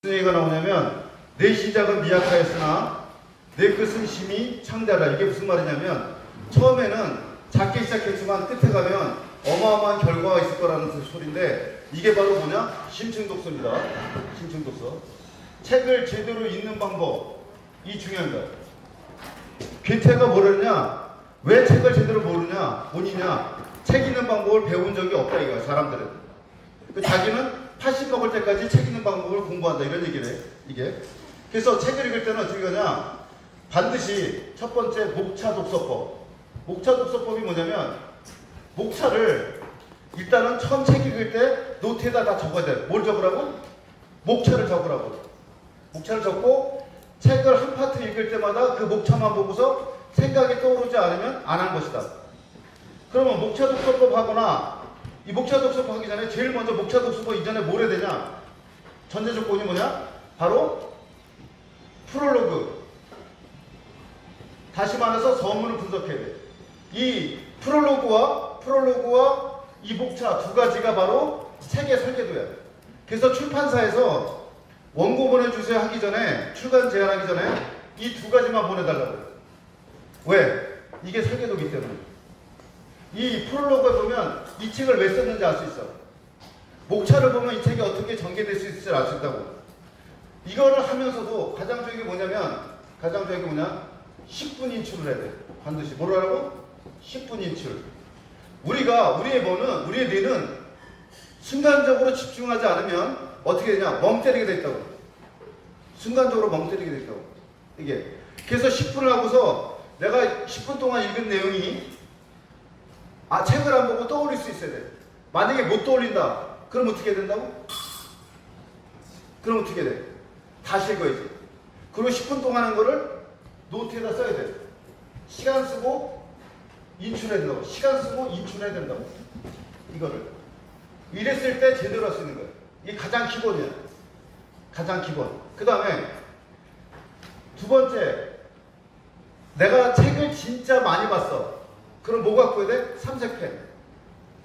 무슨 얘기가 나오냐면 내 시작은 미약하였으나 내 끝은 심히 창대하다. 이게 무슨 말이냐면 처음에는 작게 시작했지만 끝에 가면 어마어마한 결과가 있을 거라는 소리인데 이게 바로 뭐냐? 심층독서입니다. 심층독서. 책을 제대로 읽는 방법, 이 중요한 거야. 괴테가 뭐랬냐? 왜 책을 제대로 모르냐? 뭐냐? 책 읽는 방법을 배운 적이 없다 이거야, 사람들은. 자기는 80 먹을 때까지 책 읽는 방법을 공부한다 이런 얘기를 해. 이게. 그래서 책을 읽을 때는 어떻게 하냐? 반드시 첫 번째 목차 독서법. 목차 독서법이 뭐냐면 목차를 일단은 처음 책 읽을 때 노트에다 다 적어야 돼. 뭘 적으라고? 목차를 적으라고. 목차를 적고 책을 한 파트 읽을 때마다 그 목차만 보고서 생각이 떠오르지 않으면 안 한 것이다. 그러면 목차 독서법 하거나 이 목차 독서법 하기 전에 제일 먼저 목차 독서법 이전에 뭘 해야 되냐? 전제 조건이 뭐냐? 바로 프롤로그. 다시 말해서 서문을 분석해야 돼. 이 프롤로그와 이 목차 두 가지가 바로 책의 설계도야. 그래서 출판사에서 원고 보내주세요 하기 전에, 출간 제안하기 전에 이 두 가지만 보내달라고 해요. 왜? 이게 설계도기 때문에. 이 프롤로그에 보면 이 책을 왜 썼는지 알 수 있어. 목차를 보면 이 책이 어떻게 전개될 수 있을지 알 수 있다고. 이거를 하면서도 가장 중요한 게 뭐냐면, 가장 중요한 게 뭐냐? 10분 인출을 해야 돼. 반드시. 뭐라고? 10분 인출. 우리의 뇌는 순간적으로 집중하지 않으면 어떻게 되냐? 멍 때리게 돼 있다고. 순간적으로 멍 때리게 돼 있다고. 이게. 그래서 10분을 하고서 내가 10분 동안 읽은 내용이 책을 안 보고 떠올릴 수 있어야 돼. 만약에 못 떠올린다. 그럼 어떻게 해야 된다고? 그럼 어떻게 돼? 다시 읽어야지. 그리고 10분 동안 하는 거를 노트에다 써야 돼. 시간 쓰고 인출해야 된다고. 시간 쓰고 인출해야 된다고. 이거를. 이랬을 때 제대로 할 수 있는 거야. 이게 가장 기본이야. 가장 기본. 그 다음에 두 번째, 내가 책을 진짜 많이 봤어. 그럼 뭐 갖고 해야 돼? 삼색펜.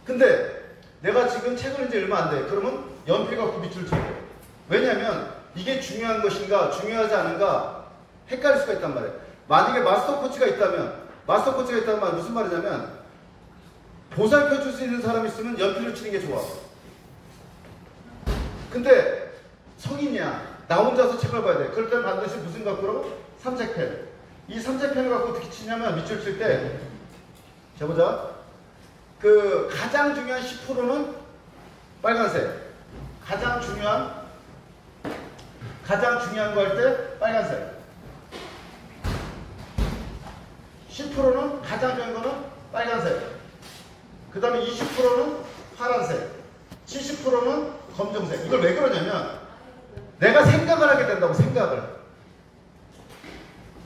근데 내가 지금 책을 이제 얼마 안 돼. 그러면 연필 갖고 밑줄 쳐야 돼. 왜냐면 이게 중요한 것인가 중요하지 않은가 헷갈릴 수가 있단 말이에요. 만약에 마스터 코치가 있다면 무슨 말이냐면 보살펴 줄 수 있는 사람이 있으면 연필로 치는 게 좋아. 근데 성인이야. 나 혼자서 책을 봐야 돼. 그럴 땐 반드시 무슨 갖고라고? 삼색펜. 이 삼색펜을 갖고 어떻게 치냐면 밑줄 칠 때 자 보자. 그 가장 중요한 10%는 빨간색. 가장 중요한 거 할 때 빨간색. 10%는 가장 중요한 거는 빨간색. 그 다음에 20%는 파란색. 70%는 검정색. 이걸 왜 그러냐면 내가 생각을 하게 된다고. 생각을.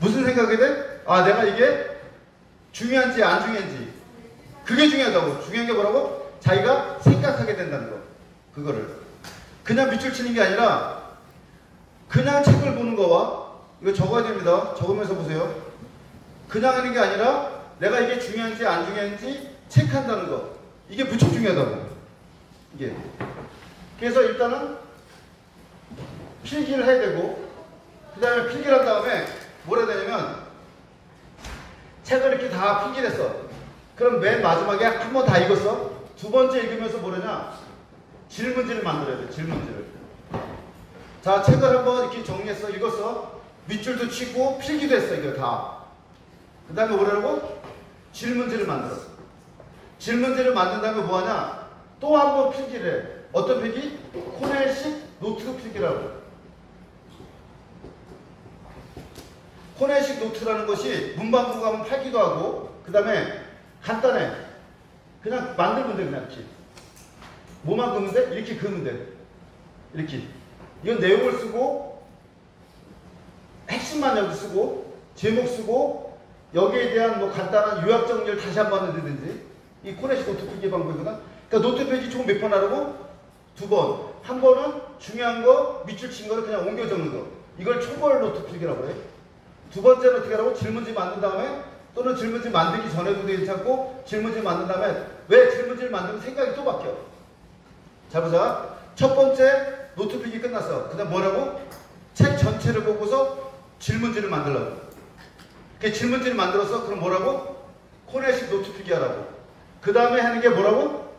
무슨 생각이 돼? 내가 이게 중요한지 안 중요한지. 그게 중요하다고. 중요한 게 뭐라고? 자기가 생각하게 된다는 거. 그거를. 그냥 밑줄 치는 게 아니라 그냥 책을 보는 거와 이거 적어야 됩니다. 적으면서 보세요. 그냥 하는 게 아니라 내가 이게 중요한지 안 중요한지 체크한다는 거. 이게 무척 중요하다고. 이게. 그래서 일단은 필기를 해야 되고 그 다음에 필기를 한 다음에 뭘 해야 되냐면 책을 이렇게 다 필기를 했어. 그럼 맨 마지막에 한 번 다 읽었어. 두 번째 읽으면서 뭐냐냐? 질문지를 만들어야 돼. 질문지를. 자, 책을 한번 이렇게 정리했어. 읽었어. 밑줄도 치고 필기도 했어. 이거 다. 그 다음에 뭐라고? 질문지를 만들어. 질문지를 만든 다음에 뭐하냐? 또 한 번 필기를 해. 어떤 필기? 코넬식 노트 필기라고. 코넬식 노트라는 것이 문방구 가면 팔기도 하고 그 다음에 간단해. 그냥 만들면 돼. 그냥 이렇게. 뭐만 그으면 돼? 이렇게 그으면 돼. 이렇게. 이건 내용을 쓰고 핵심만 여기 쓰고 제목 쓰고 여기에 대한 뭐 간단한 요약 정리를 다시 한번 하든지. 이 코넬식 노트 필기 방법이거든. 그러니까 노트 필기 총 몇 번 하라고? 2번. 한 번은 중요한 거 밑줄 친 거를 그냥 옮겨 적는 거. 이걸 초벌 노트 필기라고 해. 두 번째는 어떻게 하라고? 질문지 만든 다음에 또는 질문지 만들기 전에도 괜찮고 질문지 만든 다음에 왜 질문지를 만들면 생각이 또 바뀌어. 자 보자. 첫 번째 노트픽이 끝났어. 그 다음 뭐라고? 책 전체를 보고서 질문지를 만들라고. 그 질문지를 만들어서 그럼 뭐라고? 코네식 노트픽이 하라고. 그 다음에 하는 게 뭐라고?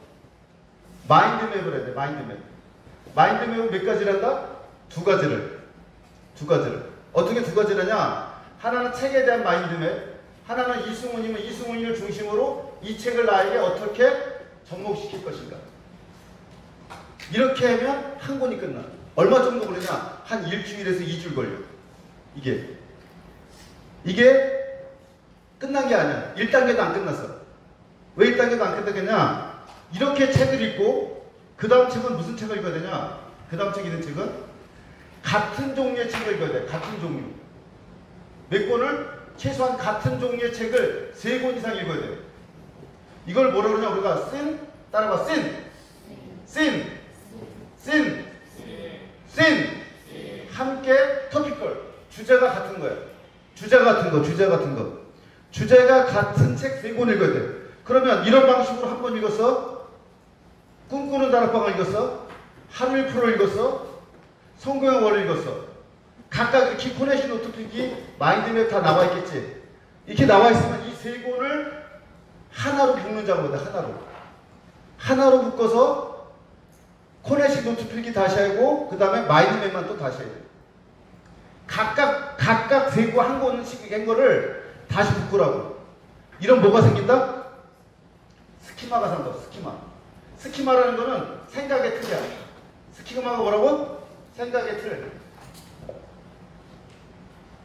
마인드맵을 해야 돼. 마인드맵. 마인드맵은 몇 가지를 한다? 두 가지를. 어떻게 두 가지를 하냐? 하나는 책에 대한 마인드맵, 하나는 이승훈이면 이승훈이를 중심으로 이 책을 나에게 어떻게 접목시킬 것인가. 이렇게 하면 한 권이 끝나. 얼마 정도 걸리냐? 한 일주일에서 2주 걸려. 이게 끝난 게 아니야. 1단계도 안 끝났어. 왜 1단계도 안 끝났겠냐? 이렇게 책을 읽고 그 다음 책은 무슨 책을 읽어야 되냐? 그 다음 책 읽는 책은 같은 종류의 책을 읽어야 돼. 같은 종류. 몇 권을? 최소한 같은 종류의 책을 3권 이상 읽어야 돼. 이걸 뭐라 그러냐? 우리가 따라봐. 함께 토피컬. 주제가 같은 거야. 주제가 같은 거. 주제가 같은 책 3권 읽어야 돼. 그러면 이런 방식으로 한 번 읽었어. 꿈꾸는 다락방을 읽었어. 하루일 프로를 읽었어. 성공의 월을 읽었어. 각각 이렇게 코네식 노트픽이 마인드맵 다 나와 있겠지. 이렇게 나와 있으면 이 3권을 하나로 묶는 작업이다. 하나로 묶어서 코네식 노트필기 다시 하고 그 다음에 마인드맵만 또 다시 해야 돼. 각각 3권 한 권씩 한 거를 다시 묶으라고. 이런 뭐가 생긴다? 스키마가 산다. 스키마라는 거는 생각의 틀이야. 스키마가 뭐라고? 생각의 틀.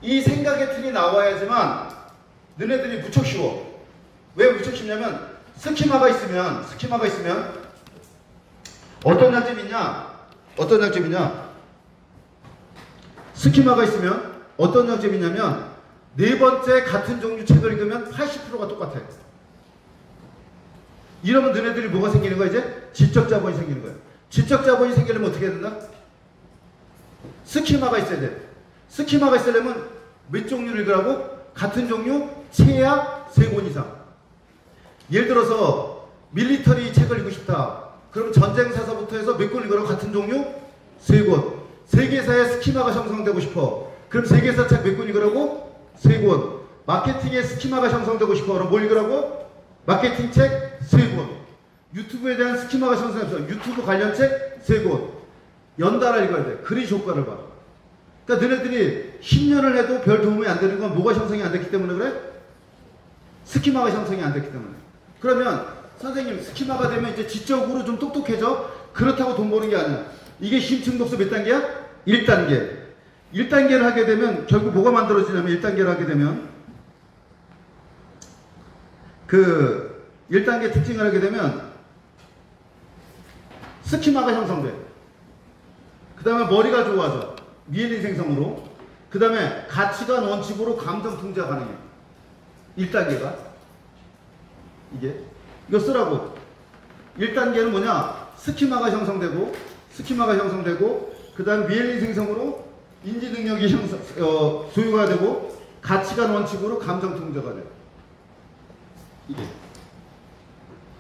이 생각의 틀이 나와야지만 너네들이 무척 쉬워. 왜 무척 쉽냐면 스키마가 있으면 어떤 장점이 있냐? 스키마가 있으면 어떤 장점이 있냐면 네 번째 같은 종류 책을 읽으면 80%가 똑같아. 이러면 너네들이 뭐가 생기는 거야? 이제 지적 자본이 생기는 거야. 지적 자본이 생기려면 어떻게 해야 된다? 스키마가 있어야 돼. 스키마가 있으려면 몇 종류를 읽으라고? 같은 종류 최하 3권 이상. 예를 들어서 밀리터리 책을 읽고 싶다. 그럼 전쟁사서부터 해서 몇 권 읽으라고? 같은 종류 3권. 세계사의 스키마가 형성되고 싶어. 그럼 세계사 책 몇 권 읽으라고? 3권. 마케팅의 스키마가 형성되고 싶어. 그럼 뭘 읽으라고? 마케팅 책 3권. 유튜브에 대한 스키마가 형성되고 싶어. 유튜브 관련 책 3권. 연달아 읽어야 돼. 그리 효과를 봐. 그러니까 너네들이 10년을 해도 별 도움이 안 되는 건 뭐가 형성이 안 됐기 때문에 그래? 스키마가 형성이 안 됐기 때문에. 그러면 선생님 스키마가 되면 이제 지적으로 좀 똑똑해져? 그렇다고 돈 버는 게 아니야. 이게 심층 독서 몇 단계야? 1단계. 1단계를 하게 되면 결국 뭐가 만들어지냐면 1단계를 하게 되면 그 1단계 특징을 하게 되면 스키마가 형성돼. 그 다음에 머리가 좋아져. 미엘린 생성으로. 그 다음에 가치관 원칙으로 감정 통제가 가능해. 1단계가. 이거 쓰라고. 1단계는 뭐냐? 스키마가 형성되고 그 다음 미엘린 생성으로 인지 능력이 소유가 되고 가치관 원칙으로 감정 통제가 돼. 이게.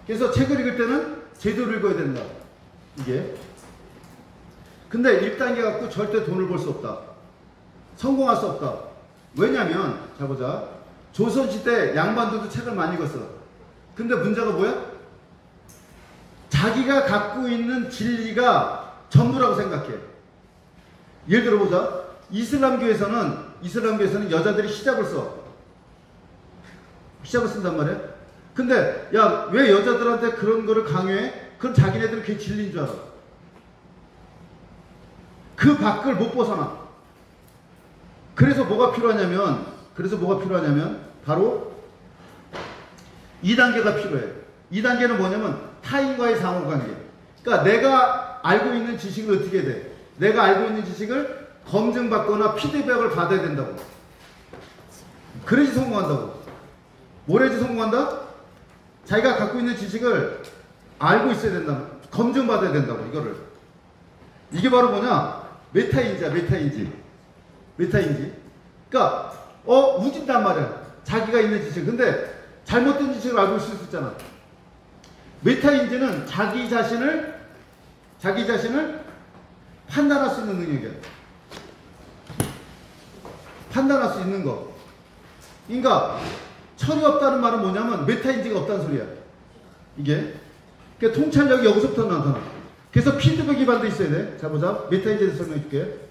그래서 책을 읽을 때는 제대로 읽어야 된다. 이게. 근데 1단계 갖고 절대 돈을 벌 수 없다. 성공할 수 없다. 왜냐면 자 보자. 조선시대 양반들도 책을 많이 읽었어. 근데 문제가 뭐야? 자기가 갖고 있는 진리가 전부라고 생각해. 예를 들어 보자. 이슬람교에서는 여자들이 히잡을 써. 히잡을 쓴단 말이야. 근데 야, 왜 여자들한테 그런 거를 강요해? 그럼 자기네들은 그게 진리인 줄 알아. 그 밖을 못 벗어나. 그래서 뭐가 필요하냐면 바로 2단계가 필요해. 2단계는 뭐냐면 타인과의 상호관계. 그러니까 내가 알고 있는 지식을 어떻게 해야 돼? 내가 알고 있는 지식을 검증받거나 피드백을 받아야 된다고. 그래야지 성공한다고. 뭐래야지 성공한다? 자기가 갖고 있는 지식을 알고 있어야 된다. 검증받아야 된다고. 이거를. 이게 바로 뭐냐? 메타인지야. 메타인지. 그러니까 우긴단 말이야. 자기가 있는 지식. 근데 잘못된 지식을 알고 있을 수 있잖아. 메타인지는 자기 자신을 판단할 수 있는 능력이야. 판단할 수 있는 거. 그러니까 철이 없다는 말은 뭐냐면 메타인지가 없다는 소리야. 이게. 그러니까 통찰력이 여기서부터 나타나. 그래서 피드백 기반도 있어야 돼. 자 보자. 메타인지에 대해서 설명해 줄게.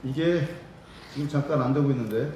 이게 지금 잠깐 안 되고 있는데